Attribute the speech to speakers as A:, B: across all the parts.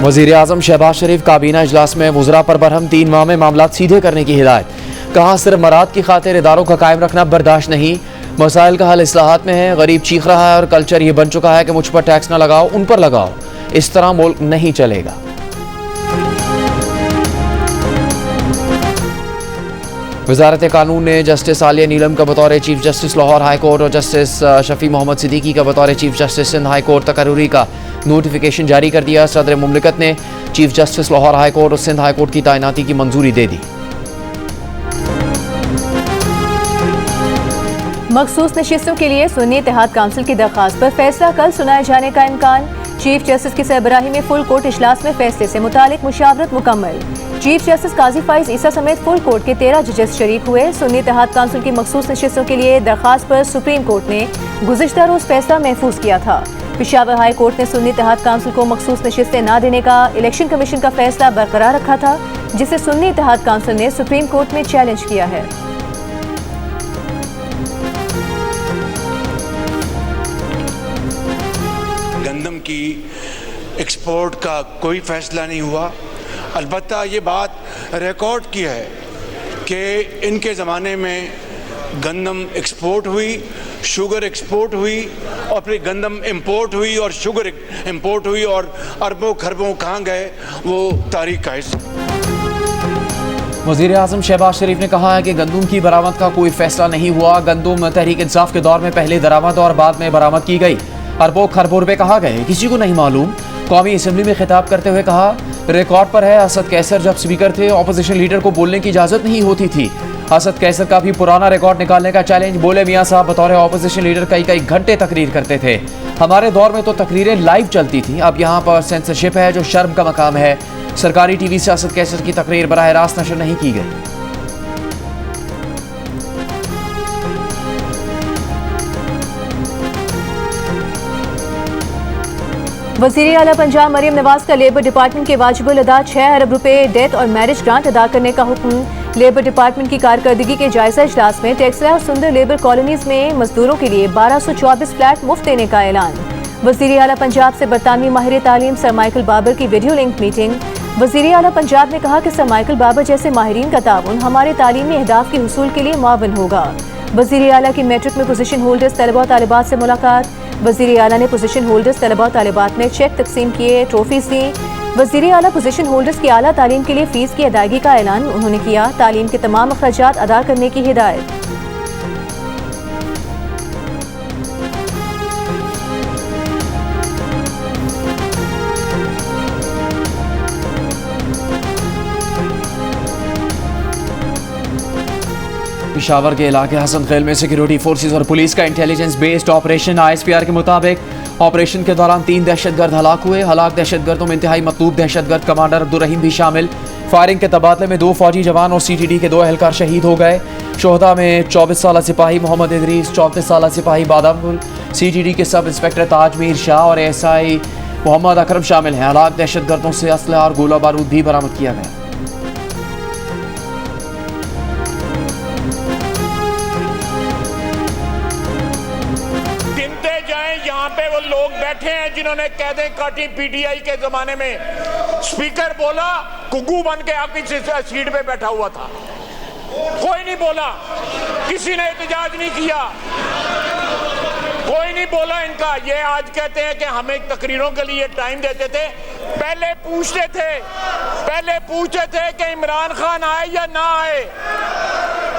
A: वज़ीर आज़म शहबाज शरीफ काबीना इजलास में वज़रा पर बरहम 3 माह में मामला सीधे करने की हिदायत। कहा सिर्फ मराद की खातिर इदारों का कायम रखना बर्दाश्त नहीं, मसाइल का हल इस्लाहात में है। गरीब चीख रहा है और कल्चर ये बन चुका है कि मुझ पर टैक्स ना लगाओ, उन पर लगाओ। इस तरह मुल्क नहीं चलेगा। वज़ारत कानून ने जस्टिस आलिया नीलम का बतौर chief justice Lahore high court और जस्टिस शफी मोहम्मद सिद्दीकी का बतौर chief justice Sindh high court तकर्री का नोटिफिकेशन जारी कर दिया। सदर मुमलिकत ने chief justice Lahore high court और सिंध हाई कोर्ट की तैनाती की मंजूरी दे दी।
B: मखसूस नशिस्तों के लिए सुन्नी इत्तेहाद काउंसिल की दरख्वास्त पर फैसला कल सुनाए जाने का इम्कान। चीफ जस्टिस की सरबराही में फुल कोर्ट इजलास में फैसले से मुतालिक मुशावरत मुकम्मल। चीफ जस्टिस काजी फाइज ईसा समेत फुल कोर्ट के 13 जजेस शरीक हुए। सुन्नी इत्तेहाद काउंसिल की मखसूस नशिस्तों के लिए दरख्वास्त पर सुप्रीम कोर्ट ने गुज़िश्ता रोज फैसला महफूज किया था। पेशावर हाई कोर्ट ने सुन्नी इत्तेहाद काउंसिल को मखसूस नशिस्तें न देने का इलेक्शन कमीशन का फैसला बरकरार रखा था, जिसे सुन्नी इत्तेहाद काउंसिल ने सुप्रीम कोर्ट में चैलेंज किया है।
C: गंदम की एक्सपोर्ट का कोई फैसला नहीं हुआ। अलबत्ता ये बात रिकॉर्ड की है कि इनके ज़माने में गंदम एक्सपोर्ट हुई, शुगर एक्सपोर्ट हुई और फिर गंदम इंपोर्ट हुई और शुगर इंपोर्ट हुई और अरबों खरबों कहाँ गए वो तारीख का हिस्सा।
A: वज़ीर आज़म शहबाज शरीफ ने कहा है कि गंदम की बरामद का कोई फैसला नहीं हुआ। गंदम तहरीक इंसाफ के दौर में पहले दरामद और बाद में बरामद की गई। अरबों खरबों रुपए कहाँ गए किसी को नहीं मालूम। कौमी असम्बली में खिताब करते हुए कहा, रिकॉर्ड पर है असद कैसर जब स्पीकर थे ऑपोजिशन लीडर को बोलने की इजाज़त नहीं होती थी। असद कैसर का भी पुराना रिकॉर्ड निकालने का चैलेंज। बोले मियाँ साहब बतौर ऑपोजिशन लीडर कई कई घंटे तकरीर करते थे। हमारे दौर में तो तकरीरें लाइव चलती थी, अब यहाँ पर सेंसरशिप है जो शर्म का मकाम है। सरकारी टीवी से असद कैसर की तकरीर बराह रास्त नशर नहीं की गई।
B: वज़ीर आला पंजाब मरियम नवाज का लेबर डिपार्टमेंट के वाजिबुल अदा 6 अरब रुपए डेथ और मैरिज ग्रांट अदा करने का हुक्म। लेबर डिपार्टमेंट की कारकर्दगी के जायजा इजलास में टेक्सला और सुंदर लेबर कॉलोनीज में मजदूरों के लिए 1224 फ्लैट मुफ्त देने का ऐलान। वज़ीर आला पंजाब से बरतानवी माहिर तालीम सर माइकल बाबर की वीडियो लिंक मीटिंग। वज़ीर आला पंजाब ने कहा कि सर माइकल बाबर जैसे माहिरीन का ताउन हमारे तालीमी अहदाफ के हुसूल के लिए मुआवन होगा। वज़ीर आला की मैट्रिक में पोजीशन होल्डर्स तलबा और तालिबात से मुलाकात। वज़ीर आला ने पोजीशन होल्डर्स तलबा और तालिबात में चेक तकसीम किए, ट्रॉफीज दी। वज़ीर आला पोजीशन होल्डर्स की आला तालीम के लिए फीस की अदायगी का ऐलान उन्होंने किया। तालीम के तमाम अखराजात अदा करने की हिदायत।
A: पेशावर के इलाके हसन खेल में सिक्योरिटी फोर्सेस और पुलिस का इंटेलिजेंस बेस्ड ऑपरेशन। ISPR के मुताबिक ऑपरेशन के दौरान 3 दहशतगर्द हलाक हुए। हलाक दहशतगर्दों में इंतहाई मतलूब दहशतगर्द कमांडर अब्दुल रहीम भी शामिल। फायरिंग के तबादले में 2 फौजी जवान और CTD के 2 एहलकार शहीद हो गए। शोहदा में 24 साला सिपाही मोहम्मद इदरीस, 34 साला सिपाही बादामुल, CTD के सब इंस्पेक्टर ताजमीर शाह और SI मोहम्मद अकरम शामिल हैं। हलाक दहशतगर्दों से असलहा और गोला बारूद भी बरामद किया गया।
D: यहाँ पे वो लोग बैठे हैं जिन्होंने कैदे काटी PTI के जमाने में। स्पीकर बोला, कुग्गू बन के आपकी सीट पे बैठा हुआ था, कोई नहीं बोला, किसी ने एहतजाज नहीं किया, कोई नहीं बोला इनका। ये आज कहते हैं कि हमें तकरीरों के लिए टाइम देते थे। पहले पूछते थे कि इमरान खान आए या ना आए।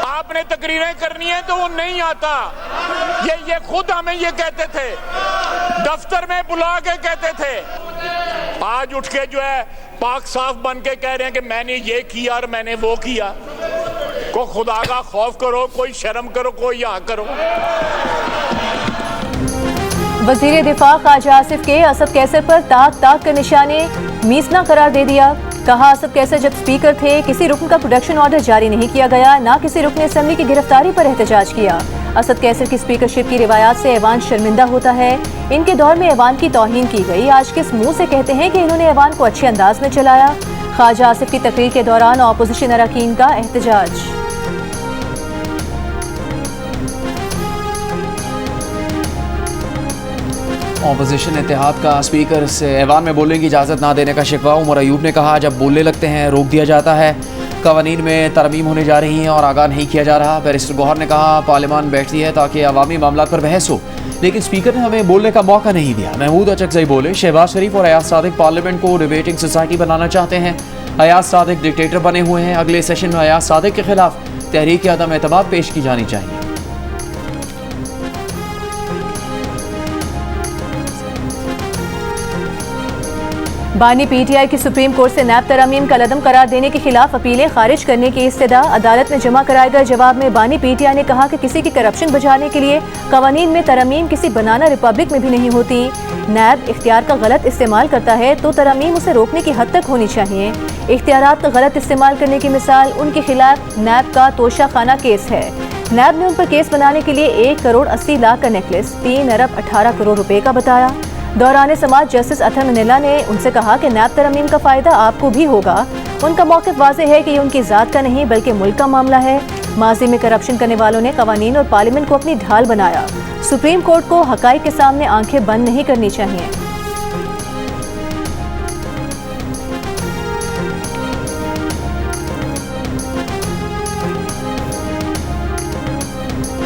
D: आपने तकरीरें करनी है तो वो नहीं आता। ये खुद हमें ये कहते थे, दफ्तर में बुला के कहते थे। आज उठ के जो है पाक साफ बन के कह रहे हैं कि मैंने ये किया और मैंने वो किया। को खुदा का खौफ करो, कोई शर्म करो, कोई यहाँ करो।
B: वज़ीर दिफा ख्वाजा आसिफ के असद कैसर पर ताक का निशाने मीसना करार दे दिया। कहा, असद कैसर जब स्पीकर थे किसी रुकन का प्रोडक्शन ऑर्डर जारी नहीं किया गया, ना किसी रुकन असेंबली की गिरफ्तारी पर एहतजाज किया। असद कैसर की स्पीकरशिप की रिवायात से ऐवान शर्मिंदा होता है। इनके दौर में ऐवान की तौहीन की गई, आज किस मुंह से कहते हैं कि इन्होंने ऐवान को अच्छे अंदाज में चलाया। ख्वाजा आसिफ की तकरीर के दौरान अपोजिशन अरकान का एहतजाज।
A: ऑपोजिशन इत्तेहाद का स्पीकर से ऐवान में बोलने की इजाज़त ना देने का शिकवा उमर अयूब ने कहा, जब बोलने लगते हैं रोक दिया जाता है। कवानीन में तरमीम होने जा रही हैं और आगाह नहीं किया जा रहा। बैरिस्टर गौहर ने कहा, पार्लियामान बैठती है ताकि अवामी मामला पर बहस हो, लेकिन स्पीकर ने हमें बोलने का मौका नहीं दिया। महमूद अचकज़ई बोले, शहबाज शरीफ और अयाज सादिक पार्लियामेंट को डिबेटिंग सोसाइटी बनाना चाहते हैं। अयाज सादिक डिक्टेटर बने हुए हैं। अगले सेशन में अयाज सादिक के खिलाफ तहरीक अदम एतमाद पेश की जानी चाहिए।
B: बानी पीटीआई की सुप्रीम कोर्ट से नैब तरमीम का लदम करार देने के खिलाफ अपीलें खारिज करने की इस्तदा। अदालत में जमा कराए गए जवाब में बानी पीटीआई ने कहा कि किसी की करप्शन बचाने के लिए कवानीन में तरमीम किसी बनाना रिपब्लिक में भी नहीं होती। नैब इख्तियार का गलत इस्तेमाल करता है तो तरमीम उसे रोकने की हद तक होनी चाहिए। इख्तियारात का गलत इस्तेमाल करने की मिसाल उनके खिलाफ नैब का तोशा खाना केस है। नैब ने उन पर केस बनाने के लिए 1 करोड़ 80 लाख का नेकलेस 3 अरब 18 करोड़ रुपए का बताया। दौरान समाज जस्टिस अथर मनीला ने उनसे कहा कि नैब तरमीम का फायदा आपको भी होगा। उनका मौक़िफ़ वाज़ेह है कि ये उनकी ज़ात का नहीं बल्कि मुल्क का मामला है। माजी में करप्शन करने वालों ने कवानीन और पार्लियामेंट को अपनी ढाल बनाया। सुप्रीम कोर्ट को हक़ाइक़ के सामने आंखें बंद नहीं करनी चाहिए।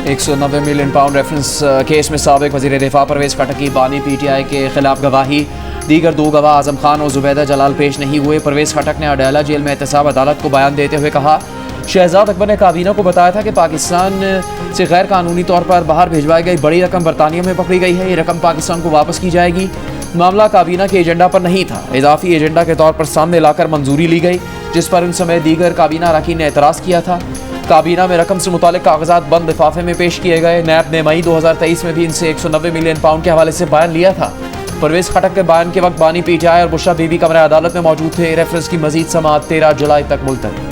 A: 190 मिलियन पाउंड रेफरेंस केस में साबिक वज़ीर दिफा परवेज़ खटक की बानी पीटीआई के खिलाफ गवाही। दीगर 2 गवाह आज़म खान और जुबैदा जलाल पेश नहीं हुए। परवेज़ खटक ने अडाला जेल में एहतसाब अदालत को बयान देते हुए कहा, शहजाद अकबर ने काबीना को बताया था कि पाकिस्तान से गैर कानूनी तौर पर बाहर भिजवाई गई बड़ी रकम बरतानिया में पकड़ी गई है। ये रकम पाकिस्तान को वापस की जाएगी। मामला काबीना के एजेंडा पर नहीं था, इजाफी एजेंडा के तौर पर सामने लाकर मंजूरी ली गई, जिस पर उन समय दीगर काबीना अरकान ने एतराज़ किया था। काबीना में रकम से मुतालिक कागजात बंद लिफाफे में पेश किए गए। नैब ने मई 2023 में भी इनसे 190 मिलियन पाउंड के हवाले से बयान लिया था। परवेज़ खटक के बयान के वक्त बानी पीटीआई और बुशरा बीबी कमरा अदालत में मौजूद थे। रेफरेंस की मजीद समाअत 13 जुलाई तक मुलतवी।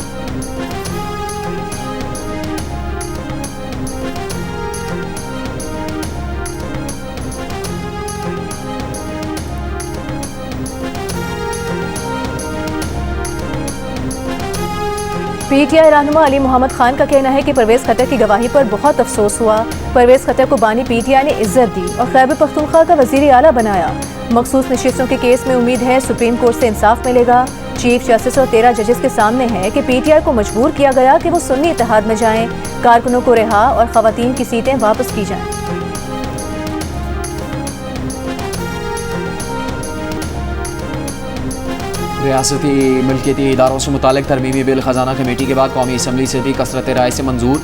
B: पीटीआई रहनुमा अली मोहम्मद खान का कहना है कि परवेज़ खटक की गवाही पर बहुत अफसोस हुआ। परवेज़ खटक को बानी पीटीआई ने इज्जत दी और खैबर पख्तूनख्वा का वज़ीर आला बनाया। मखसूस नशिस्तों के केस में उम्मीद है सुप्रीम कोर्ट से इंसाफ मिलेगा। चीफ जस्टिस और 13 जजेस के सामने है कि पीटीआई को मजबूर किया गया कि वो सुन्नी इत्तेहाद में जाएं, कारकुनों को रिहा और खवातीन की सीटें वापस की जाएं।
A: रियासती मिल्कियती इदारों से मुतालिक तरमीमी बिल खजाना कमेटी के बाद कौमी असम्बली से भी कसरत राय से मंजूर।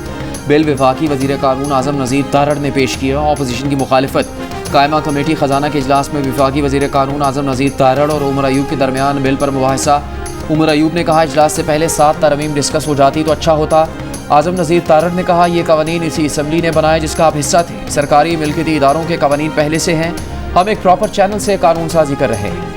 A: बिल वफाकी वज़ीर कानून आज़म नज़ीर तारड़ ने पेश किया। अपोजिशन की मुखालिफत। कायमा कमेटी खजाना के इजलास में वफाकी वज़ीर कानून आज़म नज़ीर तारड़ और उमर अयूब के दरमियान बिल पर मुबाहिसा। उमर अयूब ने कहा, इजलास से पहले 7 तरमीम डिस्कस हो जाती तो अच्छा होता। आज़म नज़ीर तारड़ ने कहा, ये कवानीन इसी असम्बली ने बनाए जिसका आप हिस्सा थे। सरकारी मिल्कियती इदारों के कवानीन पहले से हैं, हम एक प्रॉपर चैनल से कानून साजी कर रहे हैं।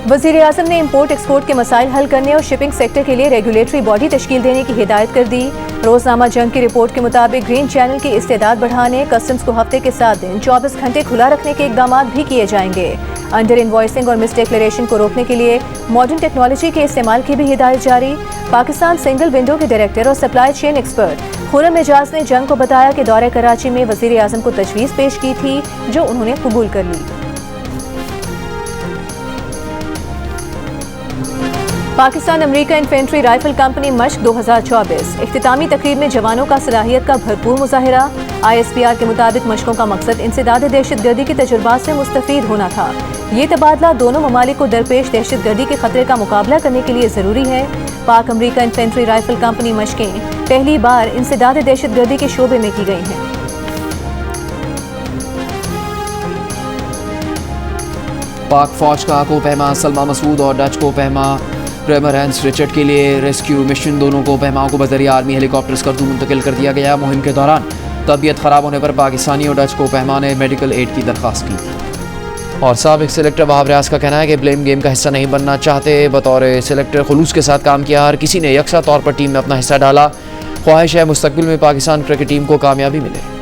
B: वज़ीर आज़म ने इम्पोर्ट एक्सपोर्ट के मसाइल हल करने और शिपिंग सेक्टर के लिए रेगुलेटरी बॉडी तश्कील देने की हिदायत कर दी। रोजनामा जंग की रिपोर्ट के मुताबिक ग्रीन चैनल की इस्तेदाद बढ़ाने, कस्टम्स को हफ्ते के 7 दिन 24 घंटे खुला रखने के इकदाम भी किए जाएंगे। अंडर इन्वॉइसिंग और मिस डिक्लेरेशन को रोकने के लिए मॉडर्न टेक्नोलॉजी के इस्तेमाल की भी हिदायत जारी। पाकिस्तान सिंगल विंडो के डायरेक्टर और supply chain expert Khurram Ejaz ने जंग को बताया कि दौरे कराची में वज़ीर आज़म को तजवीज़ पेश की थी, जो उन्होंने कबूल कर ली। Pakistan America infantry rifle company मश्क 2024 इख्तितामी तकरीब में जवानों का सलाहियत का भरपूर मुजाहिरा। ISPR के मुताबिक मशकों का मकसद इंसदाद दहशतगर्दी के तजुर्बात से मुस्तफीद होना था। ये तबादला दोनों ममालिक को दरपेश दहशतगर्दी के खतरे का मुकाबला करने के लिए ज़रूरी है। पाक अमेरिका इन्फेंट्री राइफल कंपनी मशकें पहली बार इंसदाद दहशतगर्दी के शोबे में की गई हैं।
A: पाक फौज का कोपहमा सलमा मसूद और डच कोपहमा प्रेमर हैंस रिचर्ड के लिए रेस्क्यू मिशन दोनों कोपहमाओं को बज़रिया आर्मी हेलीकॉप्टर्स करतूम मुंतकिल कर दिया गया। मुहिम के दौरान तबीयत ख़राब होने पर पाकिस्तानी और डच कोपहमा ने मेडिकल एड की दरख्वास्त की थी। और साबिक सिलेक्टर वहाब रियाज का कहना है कि ब्लेम गेम का हिस्सा नहीं बनना चाहते। बतौर सिलेक्टर खुलूस के साथ काम किया, हर किसी ने यकसा तौर पर टीम में अपना हिस्सा डाला। ख्वाहिश है मुस्तकबिल में पाकिस्तान क्रिकेट टीम को कामयाबी मिले।